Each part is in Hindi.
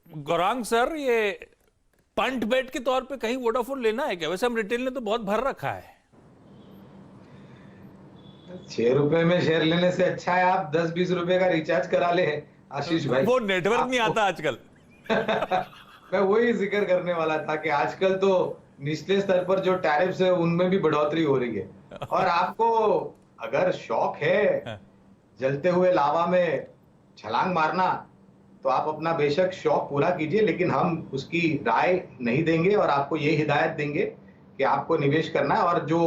गौरांग सर, ये पंट बेट के तौर पे कहीं वोडाफोन लेना है क्या? वैसे हम रिटेल ने तो बहुत भर रखा है। 6 रुपए में शेयर लेने से अच्छा है आप 10-20 रुपए का रिचार्ज करा ले आशीष भाई। वो नेटवर्क नहीं आपको आता आजकल। मैं वही जिक्र करने वाला था कि आजकल तो निचले स्तर पर जो टैरिफ्स है उनमें भी बढ़ोतरी हो रही है। और आपको अगर शौक है जलते हुए लावा में छलांग मारना, तो आप अपना बेशक शौक पूरा कीजिए, लेकिन हम उसकी राय नहीं देंगे और आपको ये हिदायत देंगे कि आपको निवेश करना है। और जो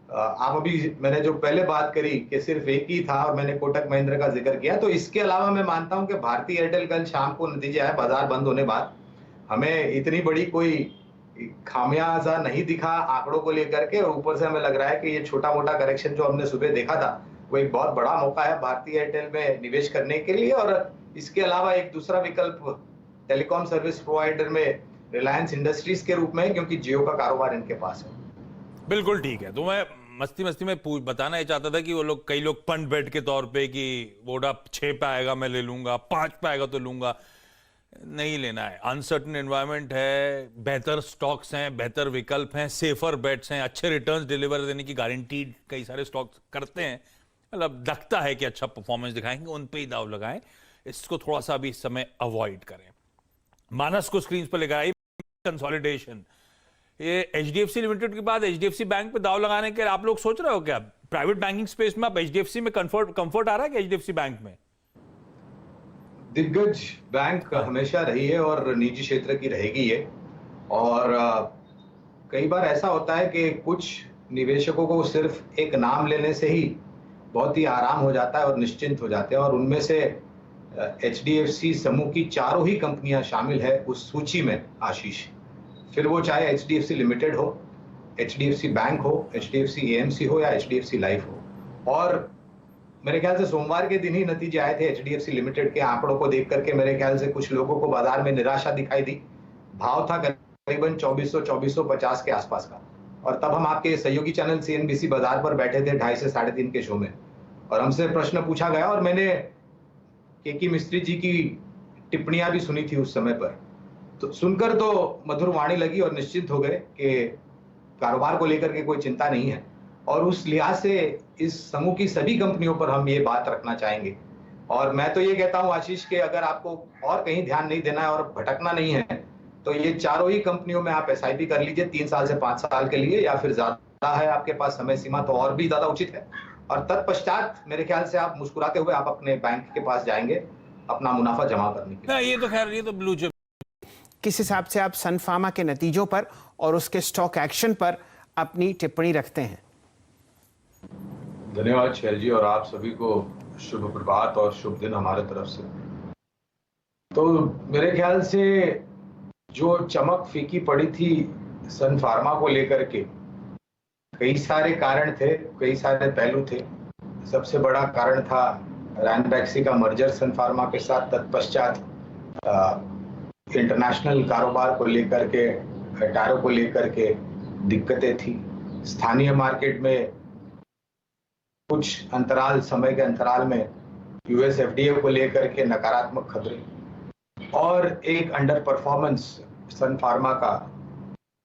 आप अभी मैंने जो पहले बात करी कि सिर्फ एक ही था और मैंने कोटक महिंद्रा का जिक्र किया, तो इसके अलावा मैं मानता हूं कि भारतीय एयरटेल कल शाम को नतीजा है बाजार बंद होने बाद हमें इतनी बड़ी कोई खामियाजा नहीं दिखा आंकड़ों को लेकर के, और ऊपर से हमें लग रहा है कि ये छोटा मोटा करेक्शन जो हमने सुबह देखा था वो एक बहुत बड़ा मौका है भारतीय एयरटेल में निवेश करने के लिए। और इसके अलावा एक दूसरा विकल्प टेलीकॉम सर्विस प्रोवाइडर में रिलायंस इंडस्ट्रीज के रूप में है, क्योंकि जियो का कारोबार इनके पास है। बिल्कुल ठीक है। तो मैं मस्ती मस्ती में बताना ये चाहता था कि वो लोग, कई लोग पंट बेट के तौर पे कि वोडा 6 पे आएगा मैं ले लूंगा, 5 पे आएगा तो लूंगा। नहीं लेना है। अनसर्टन एनवायरनमेंट है, बेहतर स्टॉक्स हैं, बेहतर विकल्प हैं, सेफर बेट्स हैं, अच्छे रिटर्न्स डिलीवर देने की गारंटीड कई सारे स्टॉक्स करते हैं। मतलब लगता है कि अच्छा परफॉर्मेंस दिखाएंगे, उन पे ही दाव लगाएं। इसको थोड़ा सा अभी इस समय अवॉइड करें। मानस को स्क्रीन पर लेकर आई। कंसोलिडेशन, ये एचडीएफसी लिमिटेड के बाद एचडीएफसी बैंक पे दाव लगाने के आप लोग सोच रहे हो क्या? प्राइवेट बैंकिंग स्पेस में आप एचडीएफसी में कंफर्ट आ रहा है कि एचडीएफसी बैंक में? दिग्गज बैंक हमेशा रही है और निजी क्षेत्र की रहेगी ये। और कई बार ऐसा होता है कि कुछ निवेशकों को सिर्फ एक नाम लेने से ही बहुत ही आराम हो जाता है और निश्चिंत हो जाते हैं, और उनमें से एचडीएफसी समूह की चारों ही कंपनियां शामिल है उस सूची में आशीष। फिर वो चाहे एचडीएफसी लिमिटेड हो, एचडीएफसी बैंक हो, एचडीएफसी एएमसी हो या एचडीएफसी लाइफ हो। और मेरे ख्याल से सोमवार के दिन ही नतीजे आए थे एचडीएफसी लिमिटेड के। आंकड़ों को देख करके मेरे ख्याल से कुछ लोगों को बाजार में निराशा दिखाई दी। भाव था करीबन 2450 के आसपास का, और तब हम आपके सहयोगी चैनल सीएनबीसी बाजार पर बैठे थे 2:30 से 3:30 के शो में, और हमसे प्रश्न पूछा गया और मैंने केकी मिस्त्री जी की टिप्पणियां भी सुनी थी उस समय पर। तो सुनकर तो मधुर वाणी लगी और निश्चित हो गए कि कारोबार को लेकर के कोई चिंता नहीं है। और उस लिहाज से इस समूह की सभी कंपनियों पर हम ये बात रखना चाहेंगे। और मैं तो ये कहता हूं आशीष के, अगर आपको और कहीं ध्यान नहीं देना है और भटकना नहीं है, तो ये चारों ही कंपनियों में आप एसआईपी कर लीजिए 3 साल से 5 साल के लिए, या फिर ज्यादा है आपके पास समय सीमा तो और भी ज्यादा उचित है। और तत्पश्चात मेरे ख्याल से आप मुस्कुराते हुए आप अपने बैंक के पास जाएंगे अपना मुनाफा जमा करने के लिए। ये तो खैर, ये तो ब्लू चिप। किस हिसाब से आप सन फार्मा के नतीजों पर और उसके स्टॉक एक्शन पर अपनी टिप्पणी रखते हैं? धन्यवाद शैल जी, और आप सभी को शुभ प्रभात और शुभ दिन हमारे तरफ से। तो मेरे ख्याल से जो चमक फीकी पड़ी थी सन फार्मा को लेकर के, कई सारे कारण थे, कई सारे पहलू थे। सबसे बड़ा कारण था रैनबैक्सी का मर्जर सन फार्मा के साथ। तत्पश्चात इंटरनेशनल कारोबार को लेकर के, टायरों को लेकर के दिक्कतें थी। स्थानीय मार्केट में कुछ अंतराल, समय के अंतराल में यूएस एफडीए को लेकर के नकारात्मक खबरें, और एक अंडर परफॉर्मेंस सन फार्मा का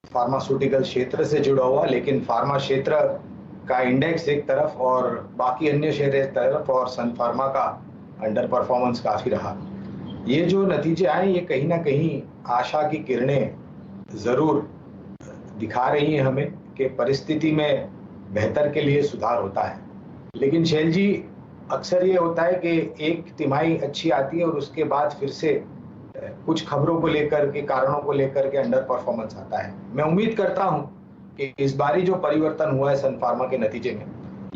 फार्मास्यूटिकल क्षेत्र से जुड़ा हुआ, लेकिन फार्मा क्षेत्र का इंडेक्स एक तरफ और बाकी अन्य शेयर एक तरफ, और सन फार्मा का अंडर परफॉर्मेंस काफी रहा। ये जो नतीजे आए ये कहीं ना कहीं आशा की किरणें जरूर दिखा रही हैं हमें कि परिस्थिति में बेहतर के लिए सुधार होता है। लेकिन शैल जी, अक्सर ये होता है कि एक तिमाही अच्छी आती है और उसके बाद फिर से कुछ खबरों को लेकर के, कारणों को लेकर के अंडर परफॉर्मेंस आता है। मैं उम्मीद करता हूं कि इस बारी जो परिवर्तन हुआ है सन फार्मा के नतीजे में,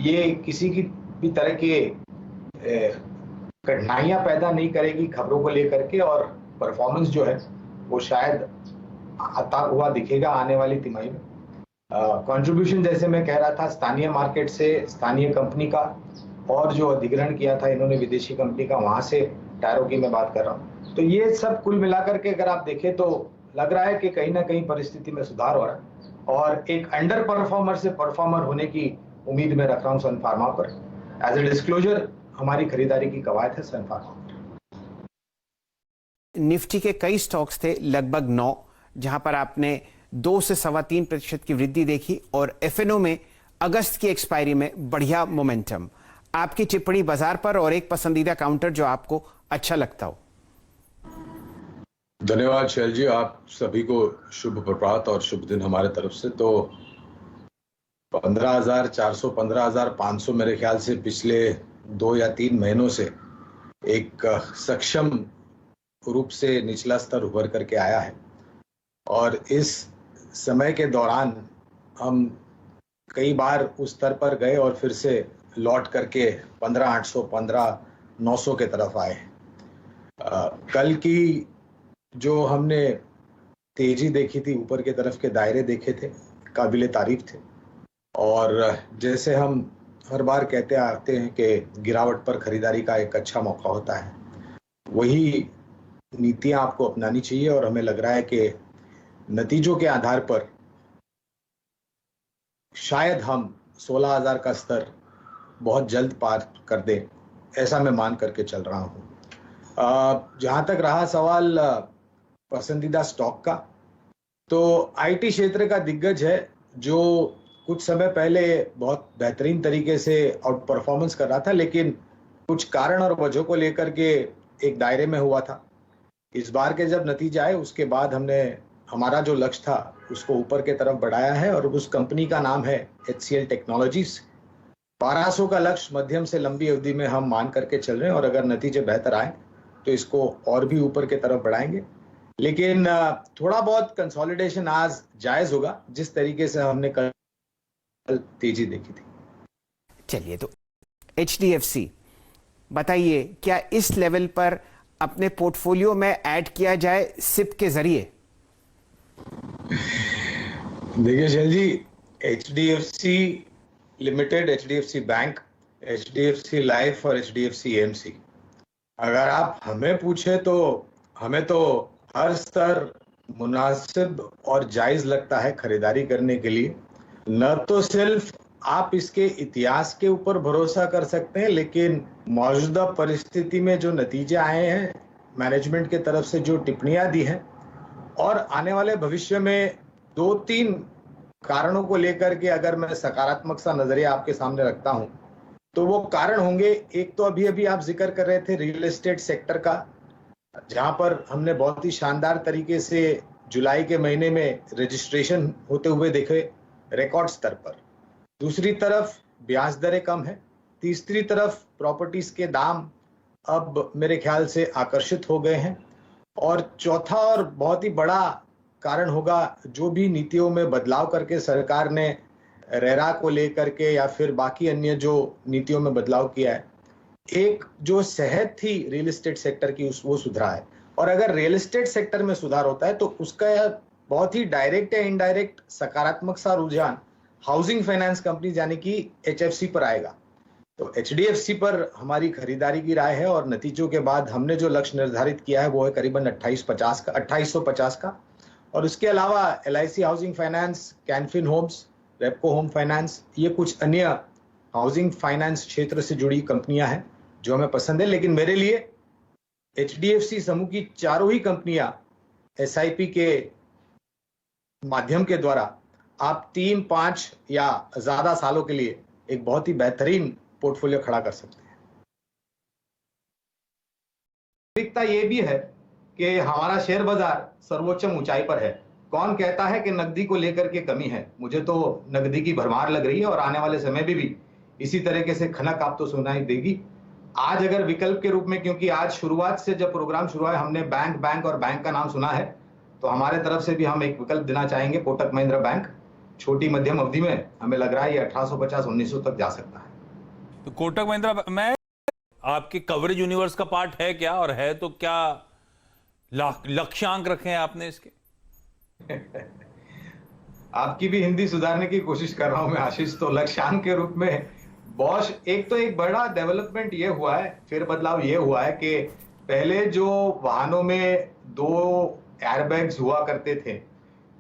ये किसी की भी तरह के कठिनाइयां पैदा नहीं करेगी खबरों को लेकर के, और परफॉर्मेंस जो है वो शायद आता हुआ दिखेगा आने वाली तिमाही में। कंट्रीब्यूशन जैसे मैं कह रहा था स्थानीय मार्केट से, स्थानीय कंपनी का, और जो अधिग्रहण किया था इन्होंने विदेशी कंपनी का, वहां से टायरों की मैं बात कर रहा हूँ। तो ये सब कुल मिलाकर के अगर आप देखें तो लग रहा है कि कहीं ना कहीं परिस्थिति में सुधार हो रहा है, और एक अंडर परफॉर्मर से परफॉर्मर होने की उम्मीद में रख रहा हूँ सन फार्मा पर। एज ए डिस्क्लोजर, हमारी खरीदारी की कवायद है सन फार्मा। निफ्टी के कई स्टॉक्स थे, लगभग 9, जहां पर आपने 2 से 3.25% की वृद्धि देखी, और एफएनओ में अगस्त की एक्सपायरी में बढ़िया मोमेंटम। आपकी टिप्पणी बाजार पर और एक पसंदीदा काउंटर जो आपको अच्छा लगता हो। धन्यवाद शैल जी, आप सभी को शुभ प्रभात और शुभ दिन हमारे तरफ से। तो 15,400 15,500 मेरे ख्याल से पिछले 2 या 3 महीनों से एक सक्षम रूप से निचला स्तर उभर करके आया है, और इस समय के दौरान हम कई बार उस स्तर पर गए और फिर से लौट करके 15,800 15,900 के तरफ आए। कल की जो हमने तेजी देखी थी, ऊपर के तरफ के दायरे देखे थे, काबिले तारीफ थे। और जैसे हम हर बार कहते आते हैं कि गिरावट पर खरीदारी का एक अच्छा मौका होता है, वही नीतियां आपको अपनानी चाहिए। और हमें लग रहा है कि नतीजों के आधार पर शायद हम 16,000 का स्तर बहुत जल्द पार कर दें, ऐसा मैं मान करके चल रहा हूं। जहां तक रहा सवाल पसंदीदा स्टॉक का, तो आईटी क्षेत्र का दिग्गज है जो कुछ समय पहले बहुत बेहतरीन तरीके से आउट परफॉर्मेंस कर रहा था, लेकिन कुछ कारण और वजहों को लेकर के एक दायरे में हुआ था। इस बार के जब नतीजे आए उसके बाद हमने हमारा जो लक्ष्य था उसको ऊपर के तरफ बढ़ाया है, और उस कंपनी का नाम है HCL टेक्नोलॉजीज। 1200 का लक्ष्य मध्यम से लंबी अवधि में हम मान करके चल रहे हैं, और अगर नतीजे बेहतर आए तो इसको और भी ऊपर के तरफ बढ़ाएंगे। लेकिन थोड़ा बहुत कंसोलिडेशन आज जायज होगा, जिस तरीके से हमने कल तेजी देखी थी। चलिए, तो HDFC बताइए, क्या इस लेवल पर अपने पोर्टफोलियो में ऐड किया जाए सिप के जरिए? देखिए शैल जी, HDFC limited, HDFC bank, HDFC life और HDFC AMC, अगर आप हमें पूछे तो हमें तो हर स्तर मुनासिब और जायज लगता है खरीदारी करने के लिए। न तो सिर्फ आप इसके इतिहास के ऊपर भरोसा कर सकते हैं, लेकिन मौजूदा परिस्थिति में जो नतीजे आए हैं, मैनेजमेंट के तरफ से जो टिप्पणियां दी हैं, और आने वाले भविष्य में 2-3 कारणों को लेकर के अगर मैं सकारात्मक सा नजरिया आपके सामने रखता हूं, तो वो कारण होंगे, एक तो अभी आप जिक्र कर रहे थे रियल एस्टेट सेक्टर का, जहां पर हमने बहुत ही शानदार तरीके से जुलाई के महीने में रजिस्ट्रेशन होते हुए देखे रिकॉर्ड स्तर पर। दूसरी तरफ ब्याज दरें कम है, तीसरी तरफ प्रॉपर्टीज के दाम अब मेरे ख्याल से आकर्षित हो गए हैं, और चौथा और बहुत ही बड़ा कारण होगा जो भी नीतियों में बदलाव करके सरकार ने रेरा को लेकर के या फिर बाकी अन्य जो नीतियों में बदलाव किया है, एक जो सेहत थी रियल एस्टेट सेक्टर की वो सुधरा है। और अगर रियल एस्टेट सेक्टर में सुधार होता है तो उसका बहुत ही डायरेक्ट या इनडायरेक्ट सकारात्मक सा रुझान हाउसिंग फाइनेंस कंपनी यानी कि HFC पर आएगा। तो HDFC पर हमारी खरीदारी की राय है, और नतीजों के बाद हमने जो लक्ष्य निर्धारित किया है वो है करीबन 2850 का। और उसके अलावा LIC housing finance, Can Fin homes, Repco home finance, ये कुछ अन्य हाउसिंग फाइनेंस क्षेत्र से जुड़ी कंपनियां हैं जो हमें पसंद है। लेकिन मेरे लिए HDFC समूह की चारों ही कंपनियां SIP के माध्यम के द्वारा आप 3, 5 या ज्यादा सालों के लिए एक बहुत ही बेहतरीन पोर्टफोलियो खड़ा कर सकते हैं। वास्तविकता ये भी है कि हमारा शेयर बाजार सर्वोच्च ऊंचाई पर है। कौन कहता है कि नकदी को लेकर के कमी है? मुझे तो नकदी की भरमार लग रही है, और आने वाले समय में भी इसी तरीके से खनक आप तो सुनाई देगी। आज अगर विकल्प के रूप में, क्योंकि आज शुरुआत से जब प्रोग्राम शुरू है हमने बैंक और बैंक का नाम सुना है, तो हमारे तरफ से भी हम एक विकल्प देना चाहेंगे, कोटक महिंद्रा बैंक। छोटी मध्यम अवधि में हमें लग रहा है ये 1850-1900 तक जा सकता है। तो कोटक महिंद्रा में आपके कवरेज यूनिवर्स का पार्ट है क्या, और है तो क्या लक्ष्यांक रखे हैं आपने इसके? आपकी भी हिंदी सुधारने की कोशिश कर रहा हूं मैं आशीष। तो लक्ष्यांक के रूप में बॉश, एक बड़ा डेवलपमेंट ये हुआ है, फिर बदलाव ये हुआ है कि पहले जो वाहनों में 2 एयरबैग्स हुआ करते थे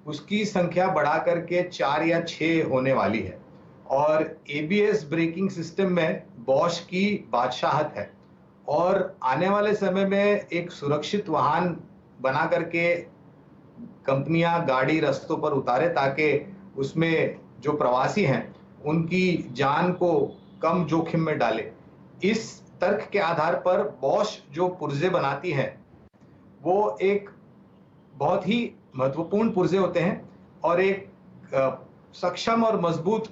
उसकी संख्या बढ़ा करके 4 या 6 होने वाली है, और ABS ब्रेकिंग सिस्टम में बॉश की बादशाहत है। और आने वाले समय में एक सुरक्षित वाहन बना करके कंपनियां गाड़ी रास्तों पर उतारे ताकि उसमें जो प्रवासी हैं उनकी जान को कम जोखिम में डाले। इस तर्क के आधार पर बॉश जो पुर्जे बनाती है वो एक बहुत ही महत्वपूर्ण पुर्जे होते हैं और एक सक्षम और मजबूत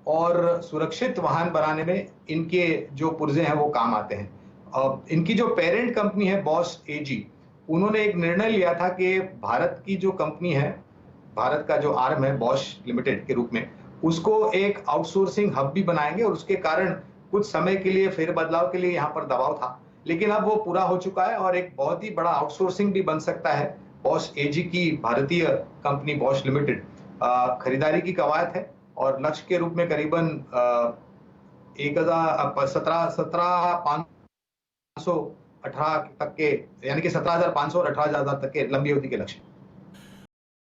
और सुरक्षित वाहन बनाने में इनके जो पुर्जे हैं वो काम आते हैं। इनकी जो पेरेंट कंपनी है बॉश एजी, उन्होंने एक निर्णय लिया था कि भारत की जो कंपनी है, भारत का जो आर्म है बॉश लिमिटेड के रूप में, उसको एक आउटसोर्सिंग हब भी बनाएंगे और उसके कारण कुछ समय के लिए फेरबदलाव के लिए यहाँ पर दबाव था, लेकिन अब वो पूरा हो चुका है और एक बहुत ही बड़ा आउटसोर्सिंग भी बन सकता है। बॉश एजी की भारतीय कंपनी बॉश लिमिटेड खरीदारी की कवायद है और लक्ष्य के रूप में करीबन 17,518 तक के, यानी कि 17,500 और 18,000 तक के लंबी अवधि के लक्ष्य।